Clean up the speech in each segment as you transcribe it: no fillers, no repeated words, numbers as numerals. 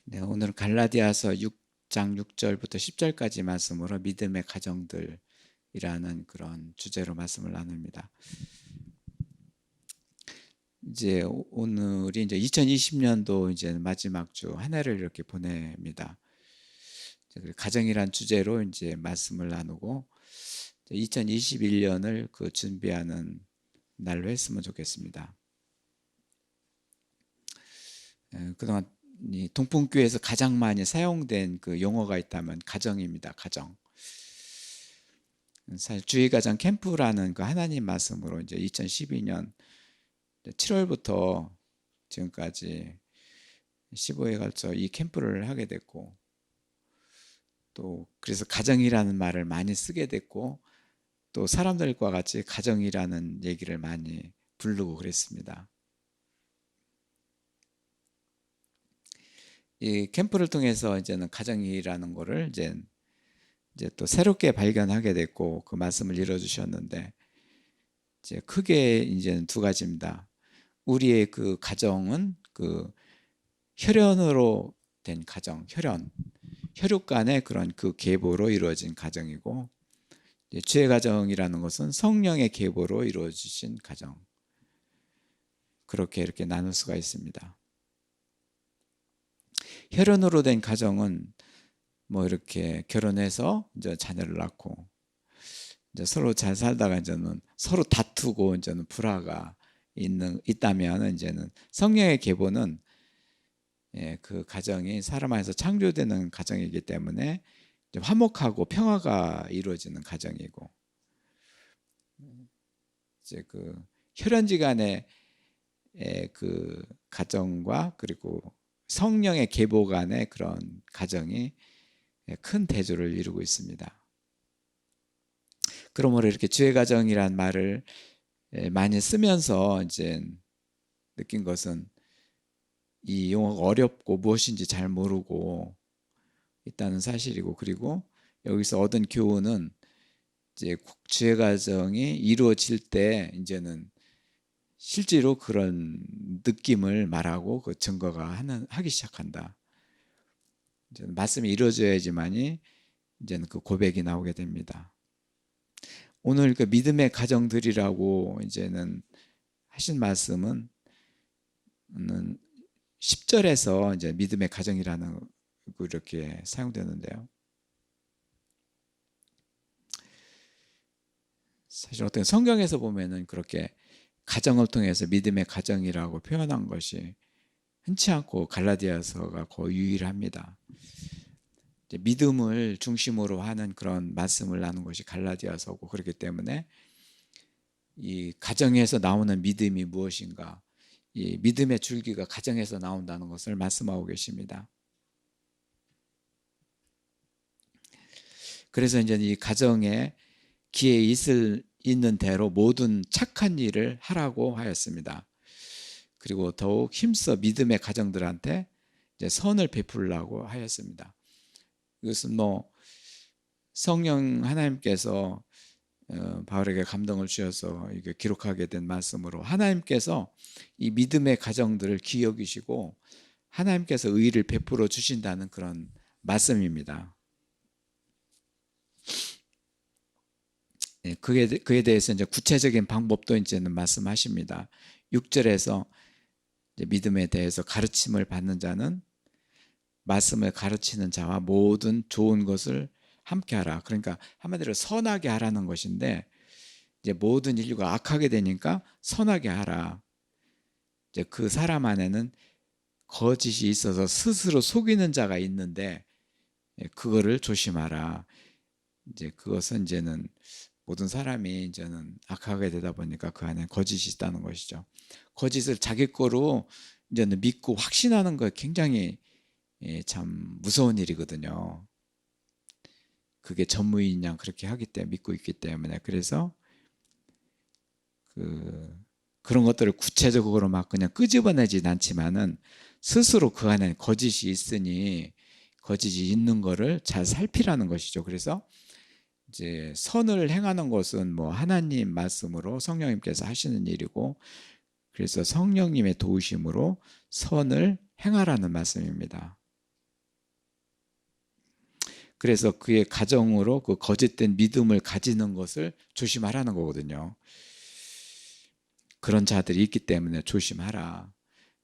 네, 오늘 갈라디아서 6장 6절부터 10절까지 말씀으로 믿음의 가정들이라는 그런 주제로 말씀을 나눕니다. 이제 오늘이 이제 2020년도 이제 마지막 주 한 해를 이렇게 보냅니다. 가정이란 주제로 이제 말씀을 나누고 2021년을 그 준비하는 날로 했으면 좋겠습니다. 그동안 이 동풍교회에서 가장 많이 사용된 그 용어가 있다면 가정입니다. 가정. 사실 주의 가정 캠프라는 그 하나님 말씀으로 이제 2012년 7월부터 지금까지 15회 걸쳐 이 캠프를 하게 됐고, 또 그래서 가정이라는 말을 많이 쓰게 됐고, 또 사람들과 같이 가정이라는 얘기를 많이 부르고 그랬습니다. 이 캠프를 통해서 이제는 가정이라는 거를 이제 또 새롭게 발견하게 됐고, 그 말씀을 이뤄주셨는데, 이제 크게 이제는 두 가지입니다. 우리의 그 가정은 그 혈연으로 된 가정, 혈육 간의 그런 그 계보로 이루어진 가정이고, 죄의 가정이라는 것은 성령의 계보로 이루어지신 가정. 그렇게 이렇게 나눌 수가 있습니다. 혈연으로 된 가정은 뭐 이렇게 결혼해서 이제 자녀를 낳고 이제 서로 잘 살다가 이제는 서로 다투고 이제는 불화가 있다면 이제는 성령의 계보는 그 가정이 사람 안에서 창조되는 가정이기 때문에 화목하고 평화가 이루어지는 가정이고, 이제 그 혈연지간의 그 가정과 그리고 성령의 계보 간의 그런 가정이 큰 대조를 이루고 있습니다. 그러므로 이렇게 주의 가정이란 말을 많이 쓰면서 이제 느낀 것은 이 용어가 어렵고 무엇인지 잘 모르고 있다는 사실이고, 그리고 여기서 얻은 교훈은 이제 주의 가정이 이루어질 때 이제는 실제로 그런 느낌을 말하고 그 증거가 하기 시작한다. 이제 말씀이 이루어져야지만이 이제는 그 고백이 나오게 됩니다. 오늘 그 믿음의 가정들이라고 이제는 하신 말씀은 10절에서 이제 믿음의 가정이라는 이렇게 사용되는데요. 사실 어떤 성경에서 보면은 그렇게 가정을 통해서 믿음의 가정이라고 표현한 것이 흔치 않고 갈라디아서가 거의 유일합니다. 믿음을 중심으로 하는 그런 말씀을 나눈 것이 갈라디아서고, 그렇기 때문에 이 가정에서 나오는 믿음이 무엇인가, 이 믿음의 줄기가 가정에서 나온다는 것을 말씀하고 계십니다. 그래서 이제 이 가정에 기회 있는 대로 모든 착한 일을 하라고 하였습니다. 그리고 더욱 힘써 믿음의 가정들한테 이제 선을 베풀라고 하였습니다. 이것은 뭐 성령 하나님께서 바울에게 감동을 주셔서 이게 기록하게 된 말씀으로, 하나님께서 이 믿음의 가정들을 귀히 여기시고 하나님께서 의를 베풀어 주신다는 그런 말씀입니다. 그에 대해서 이제 구체적인 방법도 이제는 말씀하십니다. 6절에서 믿음에 대해서 가르침을 받는 자는 말씀을 가르치는 자와 모든 좋은 것을 함께 하라. 그러니까 한마디로 선하게 하라는 것인데, 이제 모든 인류가 악하게 되니까 선하게 하라. 이제 그 사람 안에는 거짓이 있어서 스스로 속이는 자가 있는데 그거를 조심하라. 이제 그것은 이제는 모든 사람이 이제는 악하게 되다 보니까 그 안에 거짓이 있다는 것이죠. 거짓을 자기 거로 이제는 믿고 확신하는 거 굉장히 참 무서운 일이거든요. 그게 전무인 양 그렇게 하기 때문에, 믿고 있기 때문에. 그래서 그런 것들을 구체적으로 막 그냥 끄집어내진 않지만은 스스로 그 안에 거짓이 있으니 거짓이 있는 거를 잘 살피라는 것이죠. 그래서 이제 선을 행하는 것은 뭐 하나님 말씀으로 성령님께서 하시는 일이고, 그래서 성령님의 도우심으로 선을 행하라는 말씀입니다. 그래서 그의 가정으로 그 거짓된 믿음을 가지는 것을 조심하라는 거거든요. 그런 자들이 있기 때문에 조심하라.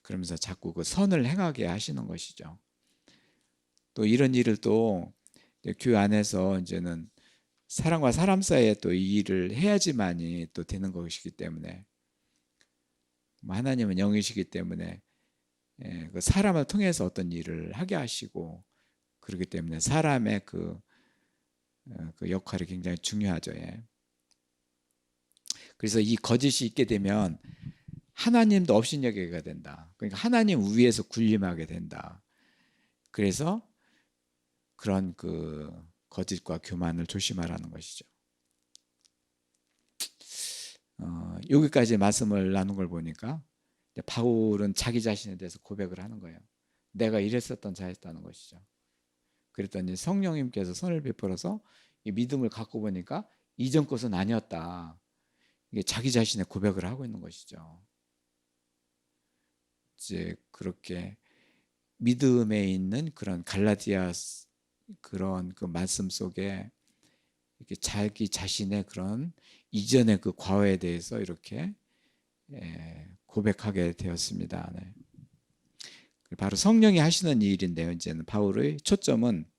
그러면서 자꾸 그 선을 행하게 하시는 것이죠. 또 이런 일을 또 교회 안에서 이제는 사람과 사람 사이에 또 이 일을 해야지만이 또 되는 것이기 때문에, 하나님은 영이시기 때문에 그 사람을 통해서 어떤 일을 하게 하시고, 그렇기 때문에 사람의 그 역할이 굉장히 중요하죠. 그래서 이 거짓이 있게 되면 하나님도 업신여기게 된다. 그러니까 하나님 위에서 군림하게 된다. 그래서 그런 그 거짓과 교만을 조심하라는 것이죠. 여기까지 말씀을 나눈 걸 보니까 바울은 자기 자신에 대해서 고백을 하는 거예요. 내가 이랬었던 자였다는 것이죠. 그랬더니 성령님께서 선을 베풀어서 이 믿음을 갖고 보니까 이전 것은 아니었다. 이게 자기 자신의 고백을 하고 있는 것이죠. 이제 그렇게 믿음에 있는 그런 갈라디아 그런 그 말씀 속에 이렇게 자기 자신의 그런 이전의 그 과거에 대해서 이렇게 고백하게 되었습니다. 네. 바로 성령이 하시는 일인데요. 이제는 바울의 초점은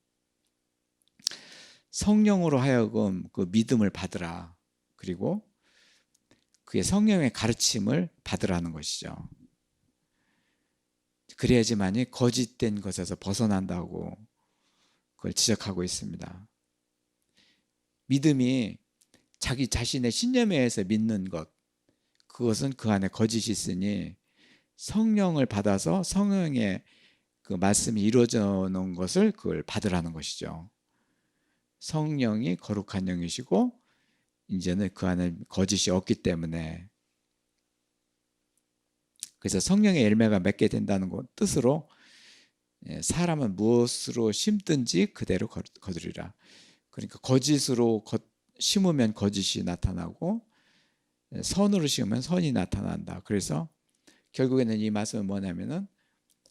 성령으로 하여금 그 믿음을 받으라. 그리고 그의 성령의 가르침을 받으라는 것이죠. 그래야지만이 거짓된 것에서 벗어난다고 그걸 지적하고 있습니다. 믿음이 자기 자신의 신념에 의해서 믿는 것, 그것은 그 안에 거짓이 있으니 성령을 받아서 성령의 그 말씀이 이루어져 놓은 것을 그걸 받으라는 것이죠. 성령이 거룩한 영이시고 이제는 그 안에 거짓이 없기 때문에, 그래서 성령의 열매가 맺게 된다는 뜻으로 사람은 무엇으로 심든지 그대로 거두리라. 그러니까 거짓으로 심으면 거짓이 나타나고 선으로 심으면 선이 나타난다. 그래서 결국에는 이 말씀은 뭐냐면은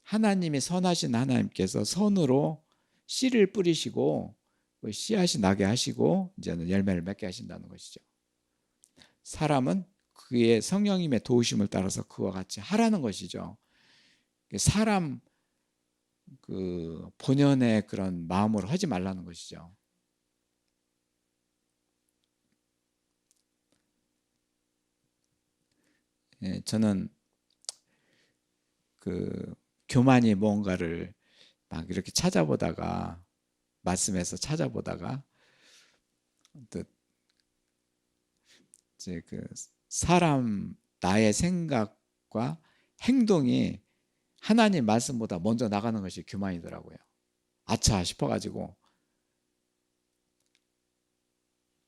하나님이 선하신 하나님께서 선으로 씨를 뿌리시고 그 씨앗이 나게 하시고 이제는 열매를 맺게 하신다는 것이죠. 사람은 그의 성령님의 도우심을 따라서 그와 같이 하라는 것이죠. 사람 그 본연의 그런 마음으로 하지 말라는 것이죠. 저는 그 교만이 뭔가를 막 이렇게 찾아보다가, 말씀에서 찾아보다가 또 이제 그 사람 나의 생각과 행동이 하나님 말씀보다 먼저 나가는 것이 교만이더라고요. 아차 싶어가지고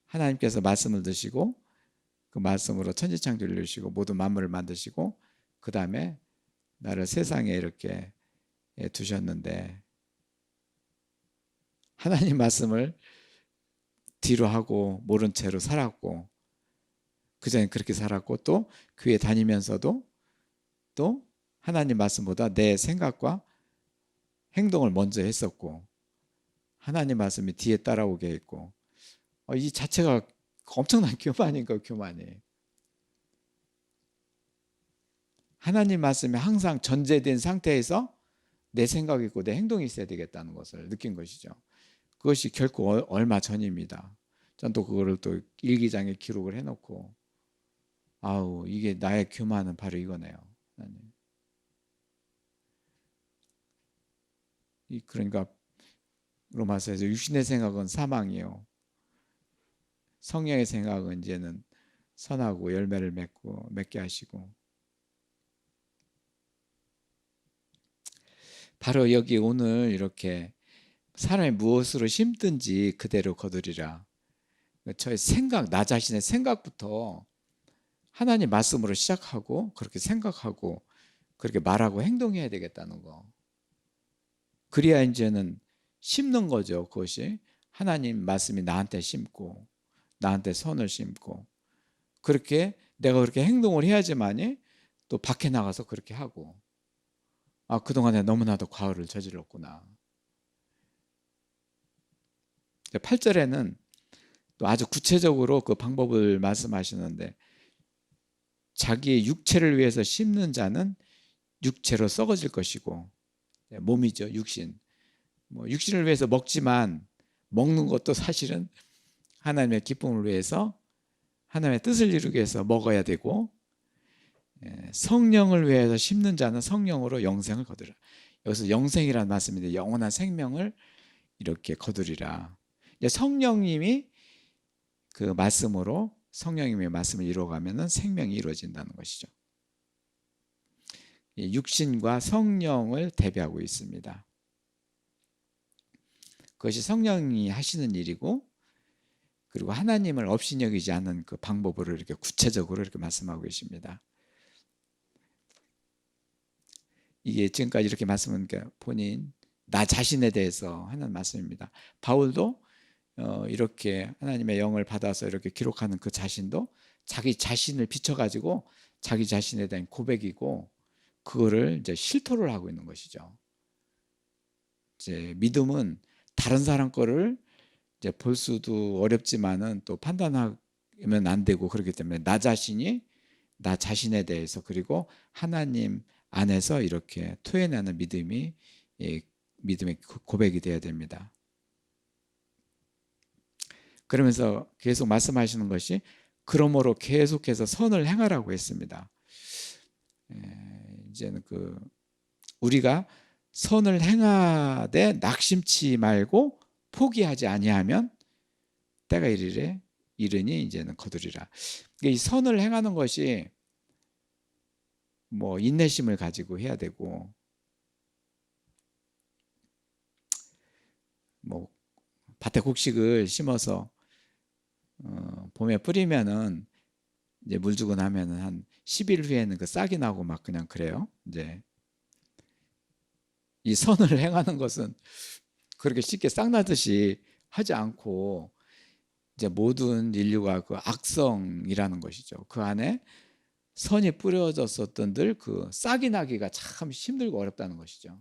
하나님께서 말씀을 드시고 그 말씀으로 천지창조를 이루시고 모든 만물을 만드시고 그 다음에 나를 세상에 이렇게 두셨는데 하나님 말씀을 뒤로 하고 모른 채로 살았고, 그전에 그렇게 살았고, 또 교회 다니면서도 또 하나님 말씀보다 내 생각과 행동을 먼저 했었고 하나님 말씀이 뒤에 따라오게 했고, 이 자체가 엄청난 교만인가. 교만이 하나님 말씀이 항상 전제된 상태에서 내 생각이 있고 내 행동이 있어야 되겠다는 것을 느낀 것이죠. 그것이 결코 얼마 전입니다. 전 또 그거를 또 일기장에 기록을 해놓고, 아우 이게 나의 교만은 바로 이거네요. 그러니까 로마서에서 육신의 생각은 사망이요 성령의 생각은 이제는 선하고 열매를 맺게 하시고, 바로 여기 오늘 이렇게 사람이 무엇으로 심든지 그대로 거두리라. 저의 생각, 나 자신의 생각부터 하나님 말씀으로 시작하고 그렇게 생각하고 그렇게 말하고 행동해야 되겠다는 거. 그래야 이제는 심는 거죠. 그것이 하나님 말씀이 나한테 심고 나한테 선을 심고, 그렇게 내가 그렇게 행동을 해야지만이 또 밖에 나가서 그렇게 하고, 그동안에 너무나도 과오를 저질렀구나. 8절에는 또 아주 구체적으로 그 방법을 말씀하시는데, 자기의 육체를 위해서 심는 자는 육체로 썩어질 것이고, 몸이죠, 육신. 육신을 위해서 먹지만 먹는 것도 사실은 하나님의 기쁨을 위해서, 하나님의 뜻을 이루기 위해서 먹어야 되고, 성령을 위해서 심는 자는 성령으로 영생을 거두리라. 여기서 영생이라는 말씀인데 영원한 생명을 이렇게 거두리라. 성령님이 그 말씀으로, 성령님의 말씀을 이루어가면 생명이 이루어진다는 것이죠. 육신과 성령을 대비하고 있습니다. 그것이 성령이 하시는 일이고, 그리고 하나님을 없이 여기지 않는 그 방법으로 이렇게 구체적으로 이렇게 말씀하고 계십니다. 이게 지금까지 이렇게 말씀은 본인 나 자신에 대해서 하는 말씀입니다. 바울도 이렇게 하나님의 영을 받아서 이렇게 기록하는 그 자신도 자기 자신을 비춰가지고 자기 자신에 대한 고백이고, 그거를 이제 실토를 하고 있는 것이죠. 이제 믿음은 다른 사람 거를 이제 볼 수도 어렵지만은 또 판단하면 안 되고, 그렇기 때문에 나 자신이 나 자신에 대해서, 그리고 하나님 안에서 이렇게 토해내는 믿음이 믿음의 고백이 되어야 됩니다. 그러면서 계속 말씀하시는 것이, 그러므로 계속해서 선을 행하라고 했습니다. 이제는 우리가 선을 행하되 낙심치 말고 포기하지 아니하면 때가 이르니 이제는 거두리라. 이 선을 행하는 것이 인내심을 가지고 해야 되고, 밭에 곡식을 심어서 봄에 뿌리면은 이제 물 주고 나면은 한 10일 후에는 그 싹이 나고 막 그냥 그래요. 이제 이 선을 행하는 것은 그렇게 쉽게 싹 나듯이 하지 않고, 이제 모든 인류가 그 악성이라는 것이죠. 그 안에 선이 뿌려졌었던들 그 싹이 나기가 참 힘들고 어렵다는 것이죠.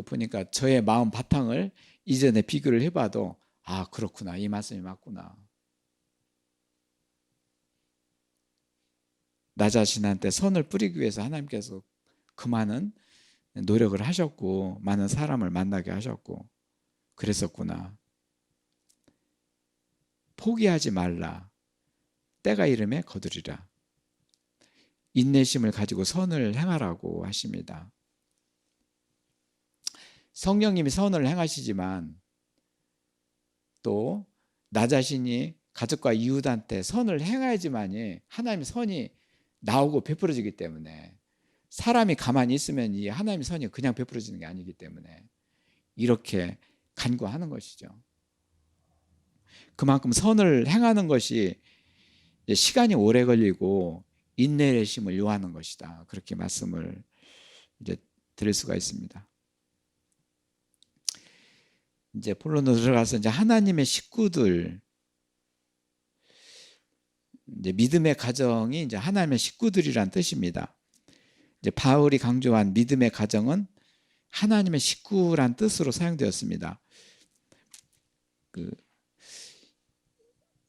보니까 저의 마음 바탕을 이전에 비교를 해봐도, 아, 그렇구나, 이 말씀이 맞구나. 나 자신한테 선을 뿌리기 위해서 하나님께서 그 많은 노력을 하셨고, 많은 사람을 만나게 하셨고, 그랬었구나. 포기하지 말라. 때가 이름에 거두리라. 인내심을 가지고 선을 행하라고 하십니다. 성령님이 선을 행하시지만 또 나 자신이 가족과 이웃한테 선을 행해야지만이 하나님의 선이 나오고 베풀어지기 때문에, 사람이 가만히 있으면 이 하나님의 선이 그냥 베풀어지는 게 아니기 때문에 이렇게 간구하는 것이죠. 그만큼 선을 행하는 것이 시간이 오래 걸리고 인내심을 요하는 것이다. 그렇게 말씀을 이제 드릴 수가 있습니다. 이제 본론으로 들어가서 이제 하나님의 식구들, 이제 믿음의 가정이 이제 하나님의 식구들이란 뜻입니다. 이제 바울이 강조한 믿음의 가정은 하나님의 식구란 뜻으로 사용되었습니다.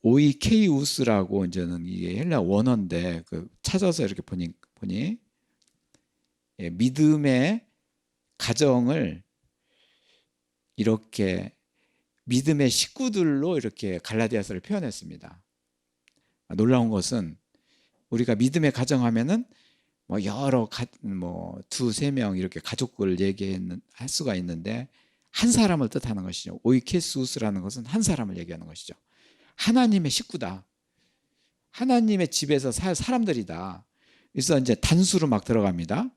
오이케이우스라고 이제는 이게 헬라 원어인데, 찾아서 이렇게 보니 믿음의 가정을 이렇게 믿음의 식구들로 이렇게 갈라디아서를 표현했습니다. 놀라운 것은 우리가 믿음의 가정하면은 여러 두세 명 이렇게 가족을 할 수가 있는데, 한 사람을 뜻하는 것이죠. 오이케스우스라는 것은 한 사람을 얘기하는 것이죠. 하나님의 식구다. 하나님의 집에서 살 사람들이다. 그래서 이제 단수로 막 들어갑니다.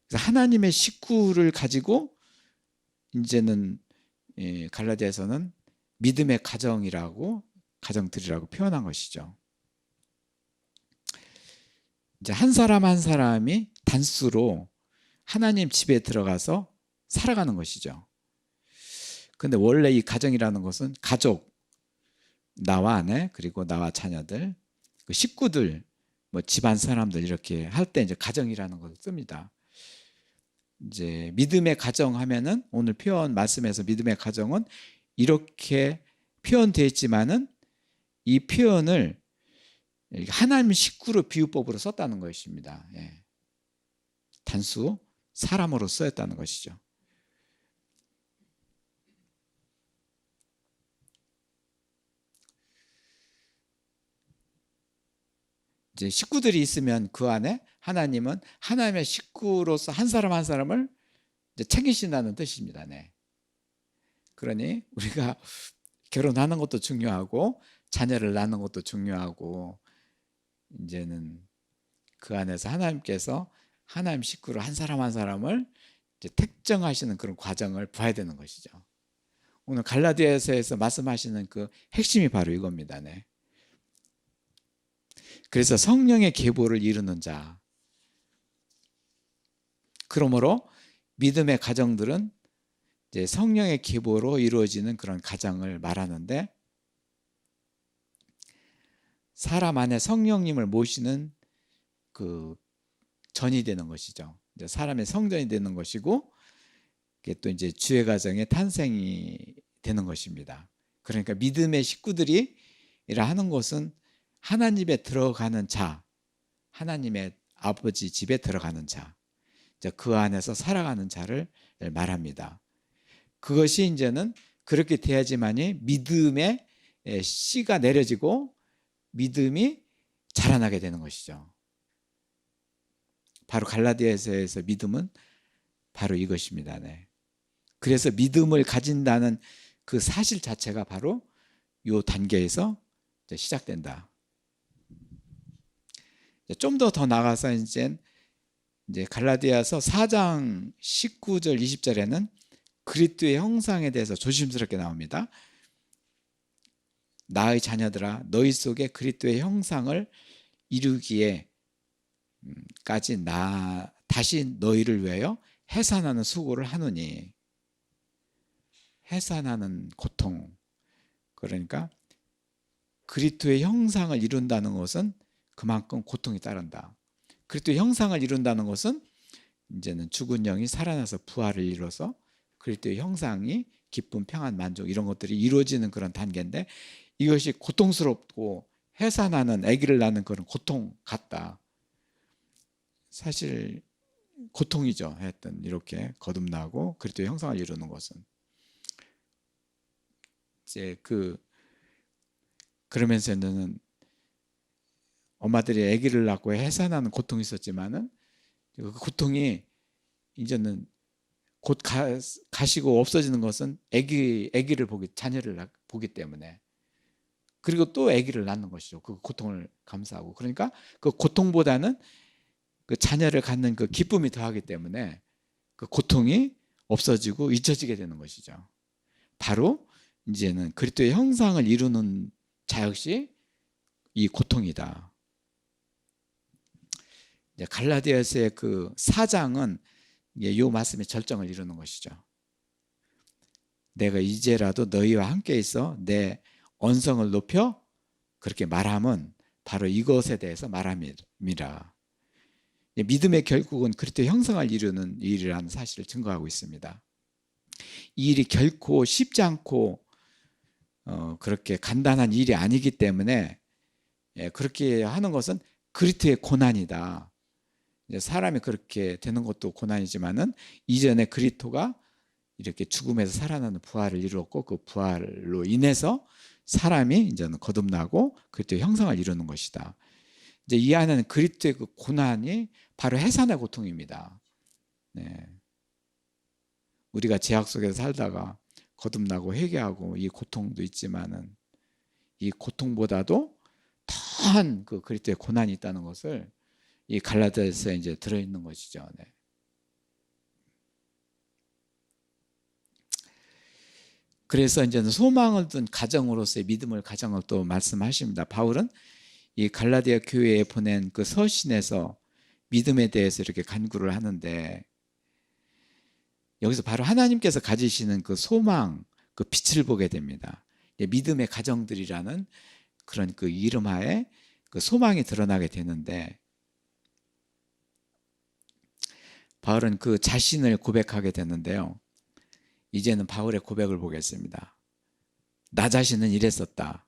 그래서 하나님의 식구를 가지고 이제는 갈라디아에서는 믿음의 가정들이라고 표현한 것이죠. 이제 한 사람 한 사람이 단수로 하나님 집에 들어가서 살아가는 것이죠. 근데 원래 이 가정이라는 것은 가족, 나와 아내, 그리고 나와 자녀들, 그 식구들, 집안 사람들 이렇게 할 때 이제 가정이라는 것을 씁니다. 이제 믿음의 가정 하면은 오늘 표현 말씀에서 믿음의 가정은 이렇게 표현되어 있지만은 이 표현을 하나님 식구로 비유법으로 썼다는 것입니다. 예. 단수 사람으로 쓰였다는 것이죠. 이제 식구들이 있으면 그 안에 하나님은 하나님의 식구로서 한 사람 한 사람을 이제 챙기신다는 뜻입니다. 네. 그러니 우리가 결혼하는 것도 중요하고 자녀를 낳는 것도 중요하고 이제는 그 안에서 하나님께서 하나님 식구로 한 사람 한 사람을 이제 택정하시는 그런 과정을 봐야 되는 것이죠. 오늘 갈라디아서에서 말씀하시는 그 핵심이 바로 이겁니다. 네. 그래서 성령의 계보를 이루는 자. 그러므로 믿음의 가정들은 이제 성령의 계보로 이루어지는 그런 가정을 말하는데 사람 안에 성령님을 모시는 그 전이 되는 것이죠. 이제 사람의 성전이 되는 것이고 이게 또 이제 주의 가정의 탄생이 되는 것입니다. 그러니까 믿음의 식구들이 이라 하는 것은 하나님에 들어가는 자, 하나님의 아버지 집에 들어가는 자, 그 안에서 살아가는 자를 말합니다. 그것이 이제는 그렇게 돼야지만이 믿음의 씨가 내려지고 믿음이 자라나게 되는 것이죠. 바로 갈라디아서에서 믿음은 바로 이것입니다. 네. 그래서 믿음을 가진다는 그 사실 자체가 바로 이 단계에서 시작된다. 좀 더 나가서 이제 갈라디아서 4장 19절 20절에는 그리스도의 형상에 대해서 조심스럽게 나옵니다. 나의 자녀들아 너희 속에 그리스도의 형상을 이루기에 까지 다시 너희를 위하여 해산하는 수고를 하노니. 해산하는 고통, 그러니까 그리스도의 형상을 이룬다는 것은 그만큼 고통이 따른다. 그리스도의 형상을 이룬다는 것은 이제는 죽은 영이 살아나서 부활을 이뤄서 그리스도의 형상이 기쁨, 평안, 만족 이런 것들이 이루어지는 그런 단계인데 이것이 고통스럽고 해산하는 아기를 낳는 그런 고통 같다. 사실 고통이죠. 하여튼 이렇게 거듭나고 그리스도의 형상을 이루는 것은 이제 그러면서는 엄마들이 아기를 낳고 해산하는 고통이 있었지만은 그 고통이 이제는 곧 가시고 없어지는 것은 아기를 자녀를 보기 때문에 그리고 또 아기를 낳는 것이죠. 그 고통을 감수하고 그러니까 그 고통보다는 그 자녀를 갖는 그 기쁨이 더하기 때문에 그 고통이 없어지고 잊혀지게 되는 것이죠. 바로 이제는 그리스도의 형상을 이루는 자 역시 이 고통이다. 갈라디아서의 그 4장은 이 말씀의 절정을 이루는 것이죠. 내가 이제라도 너희와 함께 있어 내 언성을 높여 그렇게 말함은 바로 이것에 대해서 말함이라. 믿음의 결국은 그리스도의 형상을 이루는 일이라는 사실을 증거하고 있습니다. 이 일이 결코 쉽지 않고 그렇게 간단한 일이 아니기 때문에 그렇게 하는 것은 그리스도의 고난이다. 사람이 그렇게 되는 것도 고난이지만은 이전에 그리스도가 이렇게 죽음에서 살아나는 부활을 이루었고 그 부활로 인해서 사람이 이제는 거듭나고 그리스도의 형상을 이루는 것이다. 이제 이 안에는 그리스도의 그 고난이 바로 해산의 고통입니다. 네. 우리가 죄악 속에서 살다가 거듭나고 회개하고 이 고통도 있지만은 이 고통보다도 더한 그 그리스도의 고난이 있다는 것을 이 갈라디아서에 이제 들어있는 것이죠. 네. 그래서 이제는 소망을 둔 가정으로서의 믿음을 가정을 또 말씀하십니다. 바울은 이 갈라디아 교회에 보낸 그 서신에서 믿음에 대해서 이렇게 간구를 하는데 여기서 바로 하나님께서 가지시는 그 소망, 그 빛을 보게 됩니다. 믿음의 가정들이라는 그런 그 이름하에 그 소망이 드러나게 되는데 바울은 그 자신을 고백하게 됐는데요. 이제는 바울의 고백을 보겠습니다. 나 자신은 이랬었다.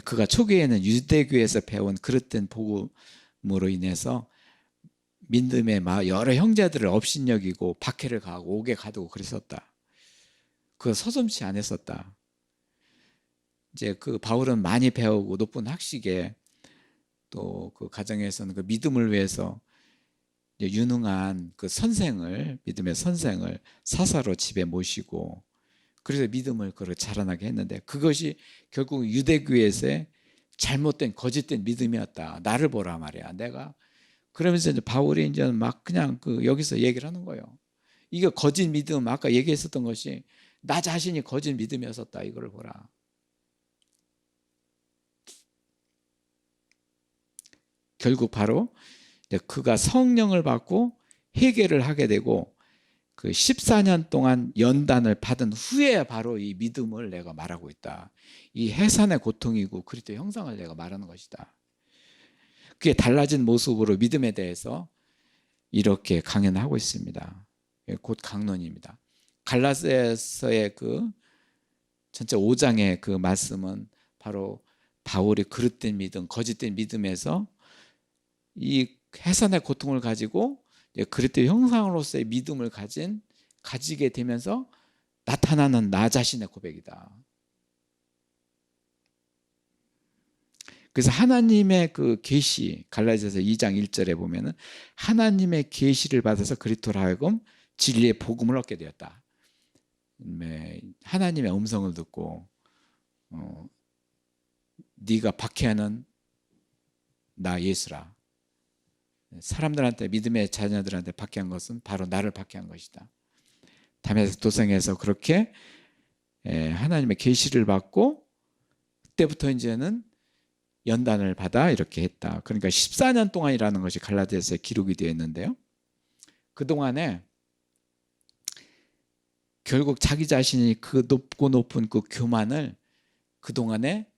그가 초기에는 유대교에서 배운 그릇된 복음으로 인해서 믿음의 여러 형제들을 업신여기고 박해를 가하고 옥에 가두고 그랬었다. 그거 서슴지 않았었다. 이제 그 바울은 많이 배우고 높은 학식에 또 그 가정에서는 그 믿음을 위해서 유능한 그 선생을, 믿음의 선생을 사사로 집에 모시고 그래서 믿음을 그렇게 자라나게 했는데 그것이 결국 유대교에서의 잘못된 거짓된 믿음이었다. 나를 보라 말이야. 내가 그러면서 이제 바울이 이제 막 그냥 그 여기서 얘기를 하는 거예요. 이거 거짓 믿음, 아까 얘기했었던 것이 나 자신이 거짓 믿음이었었다. 이거를 보라. 결국 바로 그가 성령을 받고 회개를 하게 되고 그 14년 동안 연단을 받은 후에 바로 이 믿음을 내가 말하고 있다. 이 해산의 고통이고 그리스도의 형상을 내가 말하는 것이다. 그게 달라진 모습으로 믿음에 대해서 이렇게 강연하고 있습니다. 곧 강론입니다. 갈라디아서의 그 전체 5장의 그 말씀은 바로 바울이 그릇된 믿음, 거짓된 믿음에서 이 해산의 고통을 가지고 그리스도의 형상으로서의 믿음을 가지게 되면서 나타나는 나 자신의 고백이다. 그래서 하나님의 그 계시, 갈라디아서 2장 1절에 보면은 하나님의 계시를 받아서 그리스도로 하여금 진리의 복음을 얻게 되었다. 하나님의 음성을 듣고 네가 박해하는 나 예수라. 사람들한테, 믿음의 자녀들한테 박해한 것은 바로 나를 박해한 것이다. 다메섹 도성에서 그렇게 하나님의 계시를 받고 그때부터 이제는 연단을 받아 이렇게 했다. 그러니까 14년 동안이라는 것이 갈라디아서에 기록이 되어 있는데요. 그동안에 결국 자기 자신이 그 높은 그 교만을 그동안에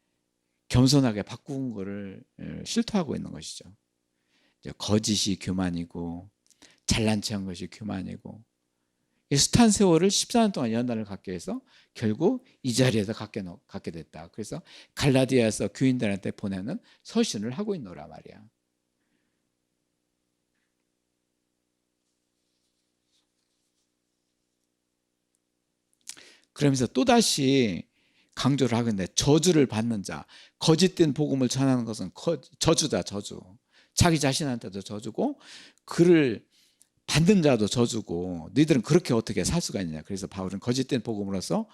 겸손하게 바꾼 것을 실토하고 있는 것이죠. 거짓이 교만이고 잘난 체한 것이 교만이고 숱한 세월을 14년 동안 연단을 갖게 해서 결국 이 자리에서 갖게 됐다. 그래서 갈라디아서 교인들한테 보내는 서신을 하고 있노라 말이야. 그러면서 또다시 강조를 하겠는데 저주를 받는 자, 거짓된 복음을 전하는 것은 저주다. 저주. 자기 자신한테도 저주고 그를 받는 자도 저주고 너희들은 그렇게 어떻게 살 수가 있느냐. 그래서 바울은 거짓된 복음으로서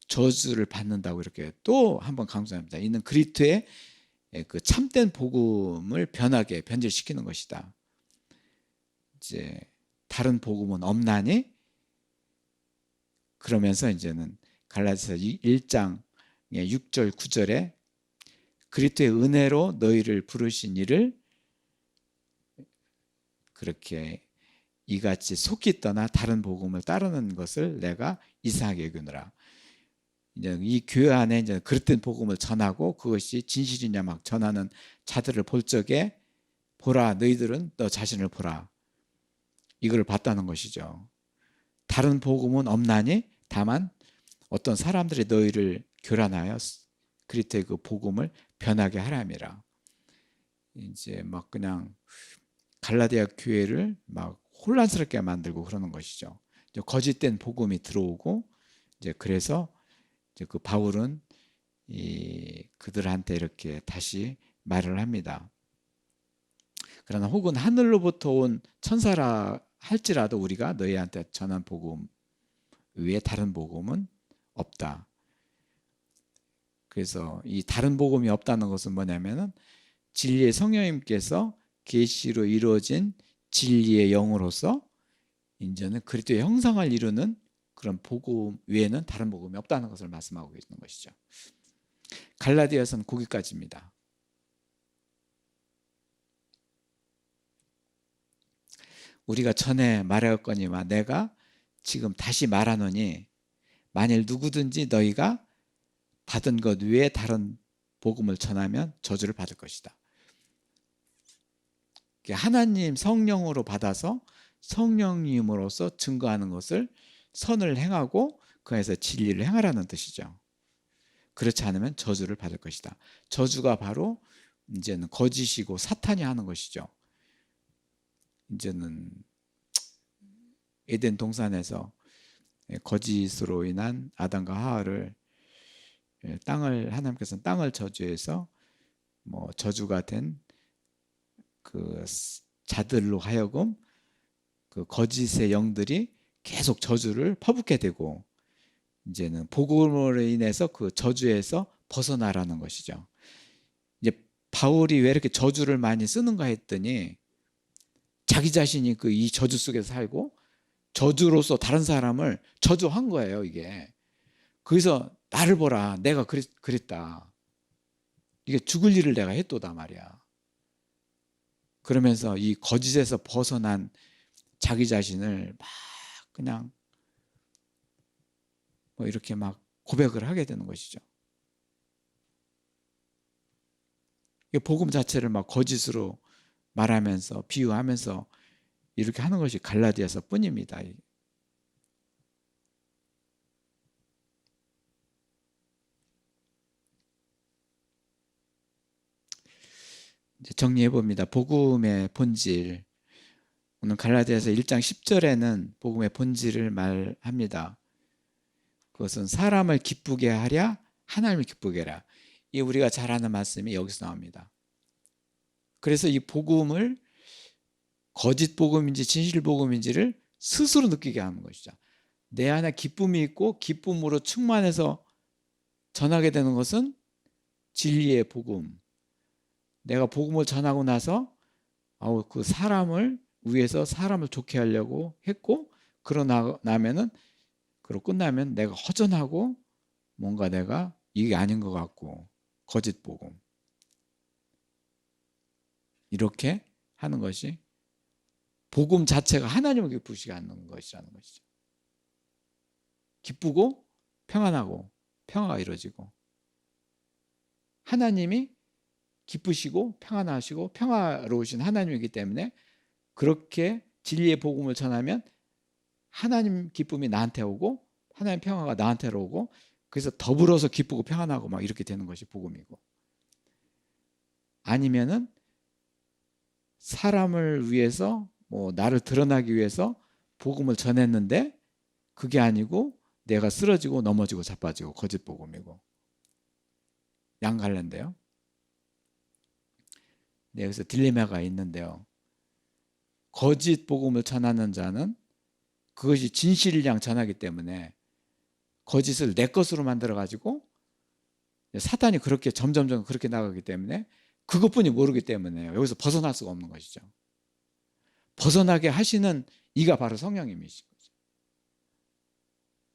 저주를 받는다고 이렇게 또 한번 강조합니다. 이는 그리스도의 그 참된 복음을 변하게 변질시키는 것이다. 이제 다른 복음은 없나니? 그러면서 이제는 갈라디아서 1장 6절 9절에 그리스도의 은혜로 너희를 부르신 이를 그렇게 이같이 속히 떠나 다른 복음을 따르는 것을 내가 이상하게 여기노라. 이제 이 교회 안에 이제 그릇된 복음을 전하고 그것이 진실이냐 막 전하는 자들을 볼 적에 보라, 너희들은 너 자신을 보라. 이걸 봤다는 것이죠. 다른 복음은 없나니 다만 어떤 사람들이 너희를 교란하여 그리스도의 그 복음을 변하게 하람이라. 이제 막 그냥 갈라디아 교회를 막 혼란스럽게 만들고 그러는 것이죠. 이제 거짓된 복음이 들어오고 이제 그래서 이제 그 바울은 그들한테 이렇게 다시 말을 합니다. 그러나 혹은 하늘로부터 온 천사라 할지라도 우리가 너희한테 전한 복음 외에 다른 복음은 없다. 그래서 이 다른 복음이 없다는 것은 뭐냐면은 진리의 성령님께서 계시로 이루어진 진리의 영으로서 이제는 그리스도의 형상을 이루는 그런 복음 외에는 다른 복음이 없다는 것을 말씀하고 계시는 것이죠. 갈라디아서는 거기까지입니다. 우리가 전에 말하였거니와 내가 지금 다시 말하노니 만일 누구든지 너희가 받은 것 외에 다른 복음을 전하면 저주를 받을 것이다. 하나님 성령으로 받아서 성령님으로서 증거하는 것을 선을 행하고 그 안에서 진리를 행하라는 뜻이죠. 그렇지 않으면 저주를 받을 것이다. 저주가 바로 이제는 거짓이고 사탄이 하는 것이죠. 이제는 에덴 동산에서 거짓으로 인한 아담과 하와를 하나님께서는 땅을 저주해서 뭐 저주가 된 그 자들로 하여금 그 거짓의 영들이 계속 저주를 퍼붓게 되고 이제는 복음으로 인해서 그 저주에서 벗어나라는 것이죠. 이제 바울이 왜 이렇게 저주를 많이 쓰는가 했더니 자기 자신이 그 이 저주 속에서 살고 저주로서 다른 사람을 저주한 거예요, 이게. 거기서 나를 보라, 내가 그랬다. 이게 죽을 일을 내가 했도다 말이야. 그러면서 이 거짓에서 벗어난 자기 자신을 막 그냥 뭐 이렇게 막 고백을 하게 되는 것이죠. 복음 자체를 막 거짓으로 말하면서 비유하면서 이렇게 하는 것이 갈라디아서 뿐입니다. 정리해 봅니다. 복음의 본질. 오늘 갈라디아서 1장 10절에는 복음의 본질을 말합니다. 그것은 사람을 기쁘게 하랴 하나님을 기쁘게 하라. 이 우리가 잘 아는 말씀이 여기서 나옵니다. 그래서 이 복음을 거짓 복음인지 진실 복음인지를 스스로 느끼게 하는 것이죠. 내 안에 기쁨이 있고 기쁨으로 충만해서 전하게 되는 것은 진리의 복음. 내가 복음을 전하고 나서 그 사람을 위해서 사람을 좋게 하려고 했고 그러고 끝나면 내가 허전하고 뭔가 내가 이게 아닌 것 같고 거짓 복음 이렇게 하는 것이 복음 자체가 하나님을 기쁘시게 하는 것이라는 것이죠. 기쁘고 평안하고 평화가 이루어지고 하나님이 기쁘시고 평안하시고 평화로우신 하나님이기 때문에 그렇게 진리의 복음을 전하면 하나님 기쁨이 나한테 오고 하나님 평화가 나한테로 오고 그래서 더불어서 기쁘고 평안하고 막 이렇게 되는 것이 복음이고 아니면은 사람을 위해서 뭐 나를 드러나기 위해서 복음을 전했는데 그게 아니고 내가 쓰러지고 넘어지고 자빠지고 거짓 복음이고 양갈래인데요. 네, 여기서 딜레마가 있는데요. 거짓 복음을 전하는 자는 그것이 진실을 양 전하기 때문에 거짓을 내 것으로 만들어 가지고 사탄이 그렇게 점점 그렇게 나가기 때문에 그것뿐이 모르기 때문에요. 여기서 벗어날 수가 없는 것이죠. 벗어나게 하시는 이가 바로 성령님이신 거죠.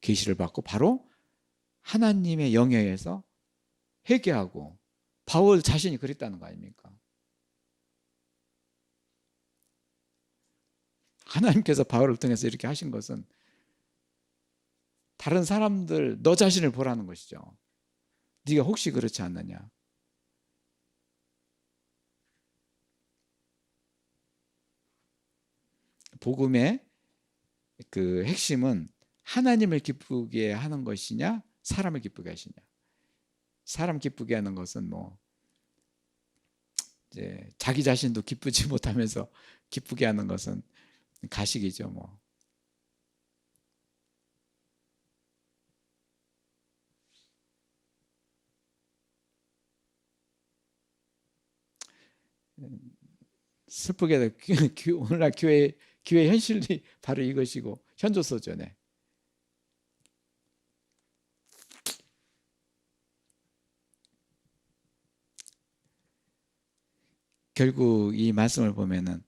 계시를 받고 바로 하나님의 영역에서 회개하고 바울 자신이 그랬다는 거 아닙니까? 하나님께서 바울을 통해서 이렇게 하신 것은 다른 사람들 너 자신을 보라는 것이죠. 네가 혹시 그렇지 않느냐. 복음의 그 핵심은 하나님을 기쁘게 하는 것이냐 사람을 기쁘게 하시냐. 사람 기쁘게 하는 것은 뭐 이제 자기 자신도 기쁘지 못하면서 기쁘게 하는 것은 가식이죠 뭐. 슬프게도 오늘날 교회 현실이 바로 이것이고 현조소전에 결국 이 말씀을 보면은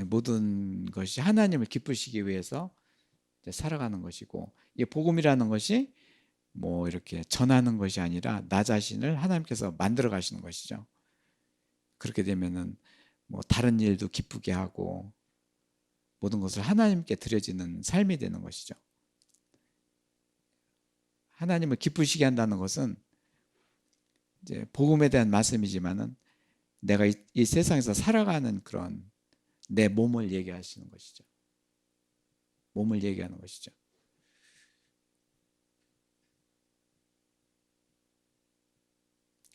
모든 것이 하나님을 기쁘시기 위해서 살아가는 것이고 이 복음이라는 것이 뭐 이렇게 전하는 것이 아니라 나 자신을 하나님께서 만들어 가시는 것이죠. 그렇게 되면은 뭐 다른 일도 기쁘게 하고 모든 것을 하나님께 드려지는 삶이 되는 것이죠. 하나님을 기쁘시게 한다는 것은 이제 복음에 대한 말씀이지만은 내가 이 세상에서 살아가는 그런 내 몸을 얘기하시는 것이죠. 몸을 얘기하는 것이죠.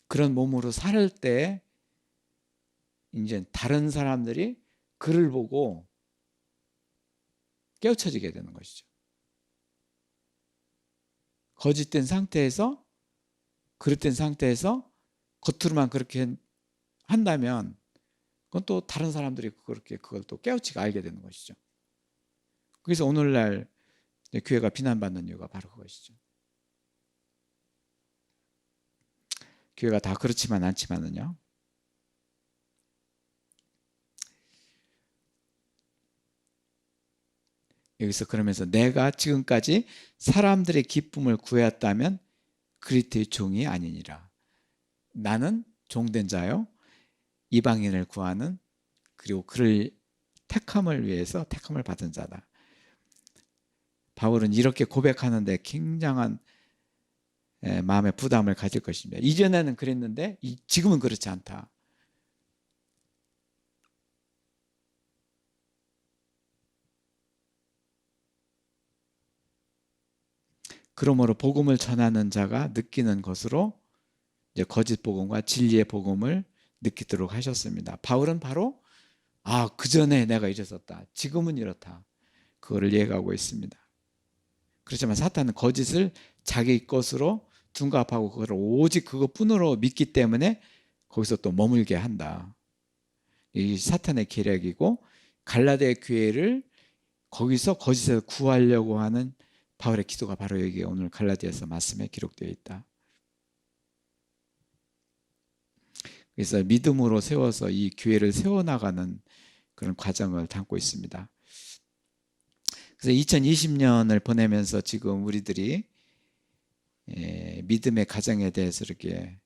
그런 몸으로 살 때 이제 다른 사람들이 그를 보고 깨우쳐지게 되는 것이죠. 거짓된 상태에서, 그릇된 상태에서 겉으로만 그렇게 한다면 그건 또 다른 사람들이 그렇게 그걸 또 깨우치고 알게 되는 것이죠. 그래서 오늘날 교회가 비난받는 이유가 바로 그것이죠. 교회가 다 그렇지만 않지만은요. 여기서 그러면서 내가 지금까지 사람들의 기쁨을 구해왔다면 그리스도의 종이 아니니라. 나는 종된 자요, 이방인을 구하는, 그리고 그를 택함을 위해서 택함을 받은 자다. 바울은 이렇게 고백하는데 굉장한 마음의 부담을 가질 것입니다. 이전에는 그랬는데 지금은 그렇지 않다. 그러므로 복음을 전하는 자가 느끼는 것으로 이제 거짓 복음과 진리의 복음을 느끼도록 하셨습니다. 바울은 바로 그 전에 내가 이랬었다, 지금은 이렇다, 그거를 얘기하고 있습니다. 그렇지만 사탄은 거짓을 자기 것으로 둔갑하고 그걸 오직 그것뿐으로 믿기 때문에 거기서 또 머물게 한다. 이 사탄의 계략이고, 갈라디아 교회를 거기서 거짓에서 구하려고 하는 바울의 기도가 바로 여기 오늘 갈라디아서 말씀에 기록되어 있다. 그래서 믿음으로 세워서 이 교회를 세워나가는 그런 과정을 담고 있습니다. 그래서 2020년을 보내면서 지금 우리들이 믿음의 가정에 대해서 이렇게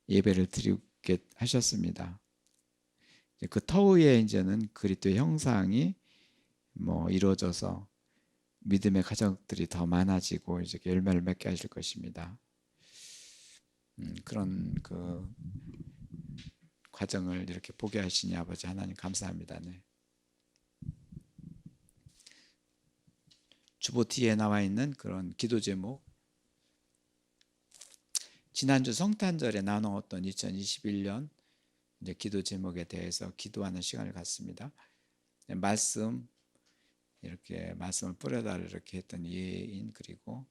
예배를 드리게 하셨습니다. 그 터위에 이제는 그리스도의 형상이 이루어져서 믿음의 가정들이 더 많아지고 이제 열매를 맺게 하실 것입니다. 그런 그 과정을 이렇게 보게 하시니 아버지 하나님 감사합니다. 네. 주보 뒤에 나와 있는 그런 기도 제목, 지난주 성탄절에 나누었던 2021년 이제 기도 제목에 대해서 기도하는 시간을 갖습니다. 말씀, 이렇게 말씀을 뿌려달라 이렇게 했던 예인, 그리고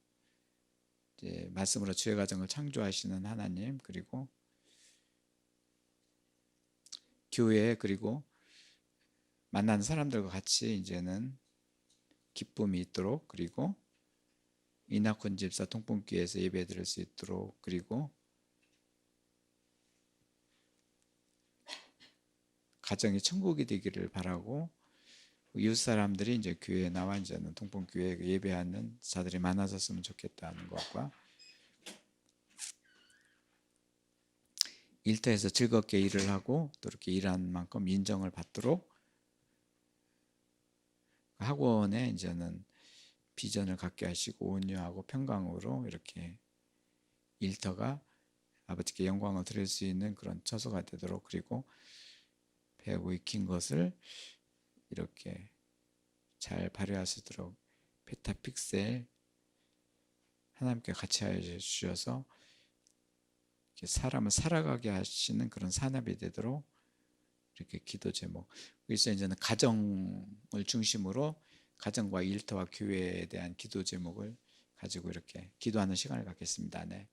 이제 말씀으로 주의 가정을 창조하시는 하나님, 그리고 교회, 그리고 만나는 사람들과 같이 이제는 기쁨이 있도록, 그리고 이낙훈 집사 통풍교회에서 예배 드릴 수 있도록, 그리고 가정이 천국이 되기를 바라고, 이웃 사람들이 이제 교회에 나와 이제는 통풍교회에 예배하는 자들이 많아졌으면 좋겠다는 것과, 일터에서 즐겁게 일을 하고 또 이렇게 일한 만큼 인정을 받도록, 학원에 이제는 비전을 갖게 하시고 온유하고 평강으로 이렇게 일터가 아버지께 영광을 드릴 수 있는 그런 처소가 되도록, 그리고 배우고 익힌 것을 이렇게 잘 발휘할 수 있도록 페타픽셀 하나님께 같이 하여 주셔서 사람을 살아가게 하시는 그런 산업이 되도록 이렇게 기도 제목. 그래서 이제는 가정을 중심으로 가정과 일터와 교회에 대한 기도 제목을 가지고 이렇게 기도하는 시간을 갖겠습니다. 네.